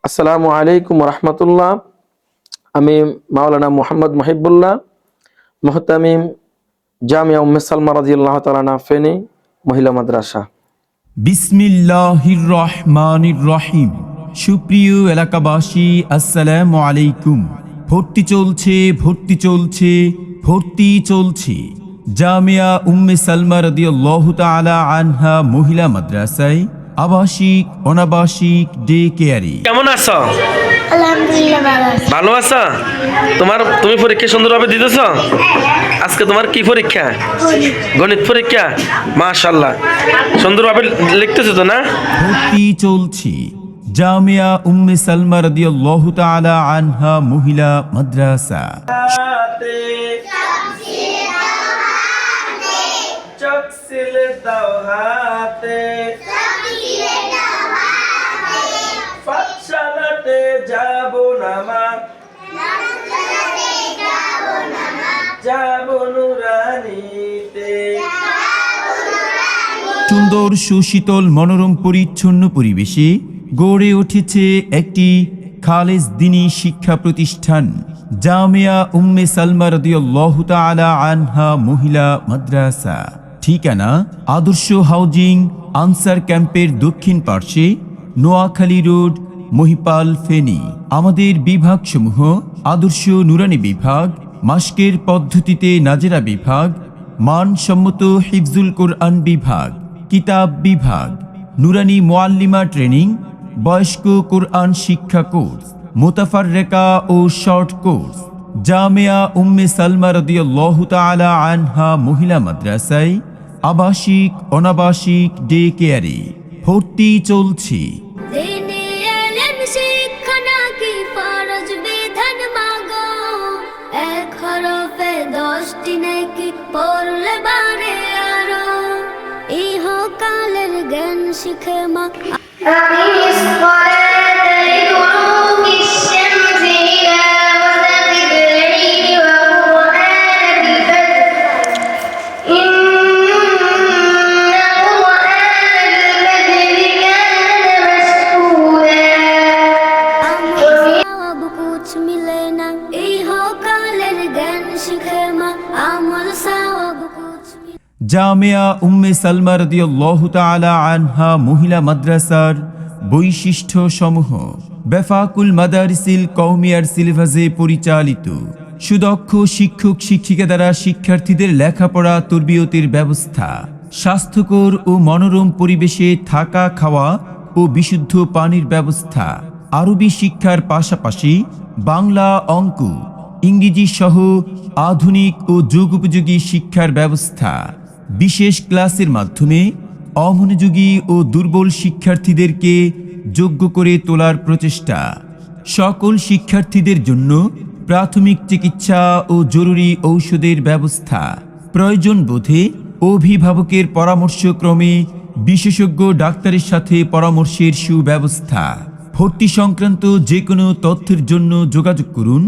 আসসালামু আলাইকুম রহমতুল্লাহ। আমি মাওলানা মোহাম্মদ মহিবুল্লাহ, মুহতামিম জামিয়া উম্মে সালমা রাদিয়াল্লাহু তাআলা আনহা ফেনী মহিলা মাদ্রাসা। বিসমিল্লাহির রহমানির রহিম। সুপ্রিয় এলাকাবাসী, আসসালামু আলাইকুম। ভর্তি চলছে জামিয়া উম্মে সালমা রাদিয়াল্লাহু তাআলা আনহা মহিলা মাদ্রাসায় আবাসিক অনাবাসিক ডে কেয়ারে। কেমন আছো? আলহামদুলিল্লাহ ভালো আছি। ভালো আছো? তুমি পরীক্ষা সুন্দরভাবে দিতেছো? আজকে তোমার কি পরীক্ষা? গণিত পরীক্ষা। মাশাআল্লাহ, সুন্দরভাবে লিখতেছো তো না? ভর্তি চলছে জামিয়া উম্মে সালমা রাদিয়াল্লাহু তাআলা আনহা মহিলা মাদ্রাসা। সুন্দর সুশীতল মনোরম পরিচ্ছন্ন পরিবেশে গড়ে উঠেছে একটি খালেস দ্বীনি শিক্ষা প্রতিষ্ঠান জামিয়া উম্মে সালমা রাদিয়াল্লাহু তাআলা আনহা মহিলা মাদ্রাসা। ঠিকানা আদর্শ হাউজিং আনসার ক্যাম্পের দক্ষিণ পার্শ্বে, নোয়াখালী রোড, মহিপাল, ফেনী। আমাদের বিভাগসমূহ: আদর্শ নুরানি বিভাগ, মাসকের পদ্ধতিতে নাজেরা বিভাগ, মানসম্মত হিফজুল কোরআন বিভাগ, কিতাব বিভাগ, নুরানি মুআল্লিমা ট্রেনিং, বয়স্ক কোরআন শিক্ষা কোর্স, মুতাফাররেকা ও শর্ট কোর্স। জামিয়া উম্মে সালমা রাদিয়াল্লাহু তাআলা আনহা মহিলা মাদ্রাসায় আবাসিক অনাবাসিক ডে কেয়ারে ভর্তি চলছে। দিনে এলেম শিক্ষা নাকি ফরজ বিধান মাগো, এক হরফে 10টি নেকি পড়লে বাড়ে আরো, ইহকালের জ্ঞান শিখে মা। মিলে না ইহকালের জ্ঞান শিখে মা, আমল সওয়াব কুছ। জামিয়া উম্মে সালমা রাদিয়াল্লাহু তাআলা আনহা মহিলা মাদ্রাসার বৈশিষ্ট্য সমূহ: বেফাকুল মাদারিসিল কওমিয়ার সিলেবাসে পরিচালিত, সুদক্ষ শিক্ষক শিক্ষিকা দ্বারা শিক্ষার্থীদের লেখাপড়া তরবিয়তের ব্যবস্থা, স্বাস্থ্যকর ও মনোরম পরিবেশে থাকা, খাওয়া ও বিশুদ্ধ পানির ব্যবস্থা, আরবি শিক্ষার পাশাপাশি বাংলা, অঙ্ক, ইংরেজি সহ আধুনিক ও যুগোপযোগী শিক্ষার ব্যবস্থা, বিশেষ ক্লাসের মাধ্যমে অমনোযোগী ও দুর্বল শিক্ষার্থীদেরকে যোগ্য করে তোলার প্রচেষ্টা, সকল শিক্ষার্থীদের জন্য প্রাথমিক চিকিৎসা ও জরুরি ঔষধের ব্যবস্থা, প্রয়োজন বোধে অভিভাবকের পরামর্শক্রমে বিশেষজ্ঞ ডাক্তারের সাথে পরামর্শের সুব্যবস্থা। ভর্তি সংক্রান্ত যে কোনো তথ্যের জন্য যোগাযোগ করুন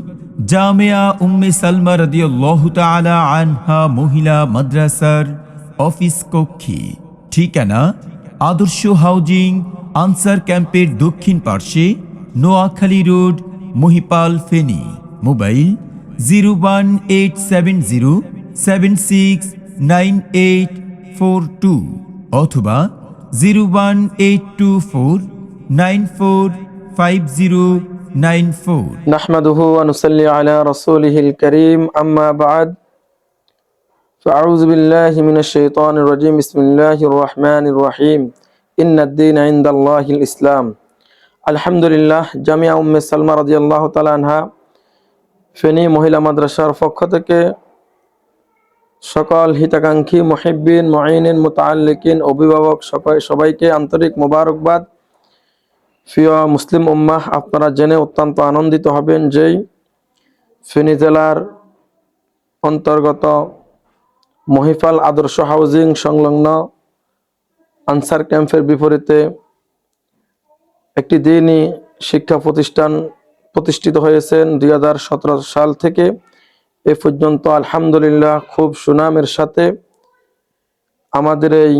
জামিয়া উম্মে সালমা রাদিয়াল্লাহু তাআলা আনহা মহিলা মাদ্রাসার অফিস কক্ষে। ঠিকানা আদর্শ হাউজিং আনসার ক্যাম্পের দক্ষিণ পার্শ্বে, নোয়াখালী রোড, মহিপাল, ফেনী। মোবাইল 01870769842 অথবা 01824945094। নাহমাদুহু ওয়া নুসাল্লি আলা রাসূলিহিল কারীম, আম্মা বা'দ। ফাআউযু বিল্লাহি মিনাশ শাইতানির রাজীম। বিসমিল্লাহির রহমানির রহিম। ইন্নাদ দীনা ইনদাল্লাহিল ইসলাম। আলহামদুলিল্লাহ, জামিয়া উম্মে সালমা রাদিয়াল্লাহু তাআলা আনহা ফেনী মহিলা মাদ্রাসার পক্ষ থেকে সকল হিতাকাঙ্ক্ষী মুহিব্বিন, মুঈনিন, মুতাআল্লিকিন, অভিভাবক সবাইকে আন্তরিক মোবারকবাদ। প্রিয় মুসলিম উম্মাহ, আপনারা জেনে অত্যন্ত আনন্দিত হবেন যে ফেনী জেলার অন্তর্গত মহিপাল আদর্শ হাউজিং সংলগ্ন আনসার ক্যাম্পের বিপরীতে একটি দ্বীনি শিক্ষা প্রতিষ্ঠান প্রতিষ্ঠিত হয়েছেন 2017 সাল থেকে এ পর্যন্ত। আলহামদুলিল্লাহ, খুব সুনামের সাথে আমাদের এই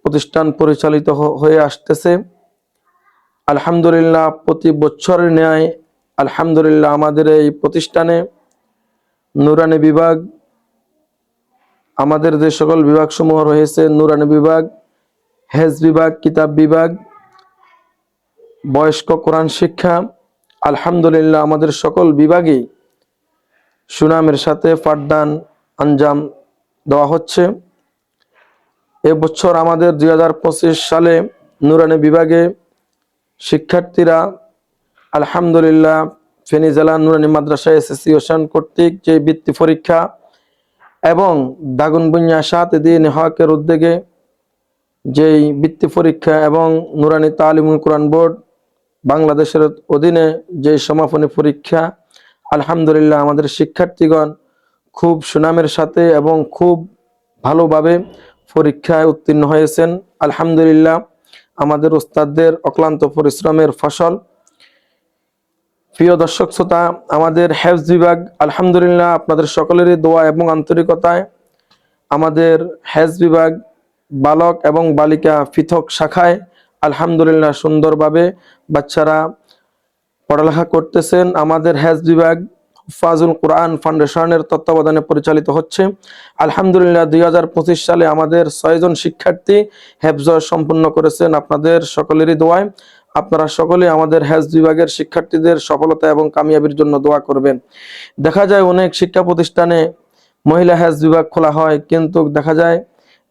প্রতিষ্ঠান পরিচালিত হয়ে আসতেছে। আলহামদুলিল্লাহ প্রতি বছরের ন্যায় আলহামদুলিল্লাহ আমাদের এই প্রতিষ্ঠানে নুরানি বিভাগ, আমাদের যে সকল বিভাগসমূহ রয়েছে, নুরানি বিভাগ, হেজ বিভাগ, কিতাব বিভাগ, বয়স্ক কোরআন শিক্ষা, আলহামদুলিল্লাহ আমাদের সকল বিভাগেই সুনামের সাথে পাঠদান আঞ্জাম দেওয়া হচ্ছে। এবছর আমাদের 2025 সালে নুরানি বিভাগে শিক্ষার্থীরা আলহামদুলিল্লাহ ফেনী জেলা নুরানি মাদ্রাসা অ্যাসোসিয়েশন কর্তৃক যে বৃত্তি পরীক্ষা এবং দাগনভূঞা শাহাদুদ্দিন হকের উদ্যোগে যেই বৃত্তি পরীক্ষা এবং নুরানি তালিমুল কোরআন বোর্ড বাংলাদেশের অধীনে যে সমাপনী পরীক্ষা, আলহামদুলিল্লাহ আমাদের শিক্ষার্থীগণ খুব সুনামের সাথে এবং খুব ভালোভাবে পরীক্ষায় উত্তীর্ণ হয়েছেন। আলহামদুলিল্লাহ আমাদের উস্তাদদের অক্লান্ত পরিশ্রমের ফসল। প্রিয় দর্শক শ্রোতা, আমাদের হেফজ বিভাগ আলহামদুলিল্লাহ আপনাদের সকলেরই দোয়া এবং আন্তরিকতায় আমাদের হেফজ বিভাগ বালক এবং বালিকা পৃথক শাখায় আলহামদুলিল্লাহ সুন্দরভাবে বাচ্চারা পড়ালেখা করতেছেন। আমাদের হেফজ বিভাগ হুফাজুল কোরআন ফাউন্ডেশনের তত্ত্বাবধানে পরিচালিত হচ্ছে। আলহামদুলিল্লাহ 2025 সালে আমাদের 6 জন শিক্ষার্থী হেফজ সম্পূর্ণ করেছেন আপনাদের সকলেরই দোয়ায়। আপনারা সকলে আমাদের হেফজ বিভাগের শিক্ষার্থীদের সফলতা এবং কামিয়াবির জন্য দোয়া করবেন। দেখা যায় অনেক শিক্ষা প্রতিষ্ঠানে মহিলা হেফজ বিভাগ খোলা হয়, কিন্তু দেখা যায়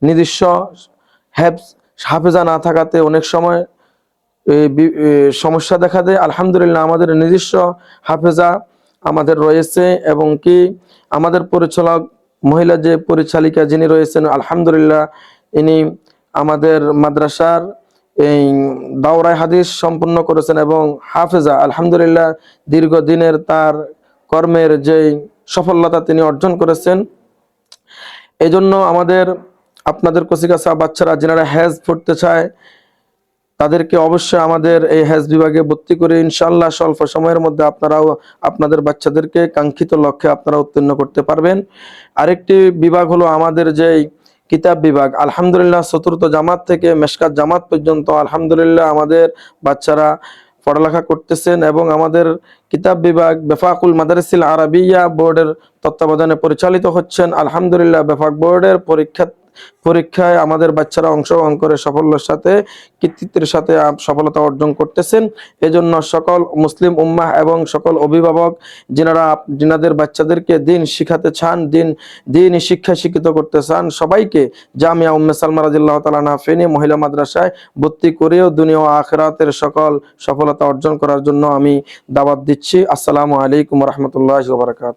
নিজস্ব হাফেজা না থাকাতে অনেক সময় সমস্যা দেখা দেয়। আলহামদুলিল্লাহ আমাদের নিজস্ব হাফেজা আমাদের রয়েছে এবং কি আমাদের পরিচালক মহিলা যে পরিচালিকা যিনি রয়েছেন আলহামদুলিল্লাহ ইনি আমাদের মাদ্রাসার এই দাওরায়ে হাদিস সম্পন্ন করেছেন এবং হাফেজা আলহামদুলিল্লাহ দীর্ঘদিনের তার কর্মের যে সফলতা তিনি অর্জন করেছেন। এই জন্য আমাদের আপনাদের কাছে বাচ্চারা যারা হেজ পড়তে চায় তাদেরকে অবশ্যই আমাদের এই হেজ বিভাগে ভর্তি করে ইনশাআল্লাহ স্বল্প সময়ের মধ্যে আপনারাও আপনাদের বাচ্চাদেরকে কাঙ্ক্ষিত লক্ষ্যে আপনারা উত্তীর্ণ করতে পারবেন। আরেকটি বিভাগ হলো আমাদের যেই কিতাব বিভাগ, আলহামদুলিল্লাহ চতুর্থ জামাত থেকে মেশকাত জামাত পর্যন্ত আলহামদুলিল্লাহ আমাদের বাচ্চারা পড়ালেখা করতেছেন এবং আমাদের কিতাব বিভাগ বেফাকুল মাদারিসিল আরাবিয়া বোর্ডের তত্ত্বাবধানে পরিচালিত হচ্ছেন। আলহামদুলিল্লাহ বেফাক বোর্ডের পরীক্ষায় আমাদের বাচ্চারা অংশগ্রহণ করে সাফল্যের সাথে কৃতিত্বের সাথে সফলতা অর্জন করতেছেন। এজন্য সকল মুসলিম উম্মাহ এবং সকল অভিভাবক যিনাদের বাচ্চাদেরকে দিন শিখাতে চান, দিনই শিক্ষা শিক্ষিত করতে চান, সবাইকে জামিয়া উম্মে সালমা রাদিয়াল্লাহু তাআলা আনহা ফেনী মহিলা মাদ্রাসায় ভর্তি করেও দুনিয়া ও আখিরাতের সকল সফলতা অর্জন করার জন্য আমি দাওয়াত দিচ্ছি। আসসালামু আলাইকুম ওয়া রাহমাতুল্লাহি ওয়া বারাকাতুহু।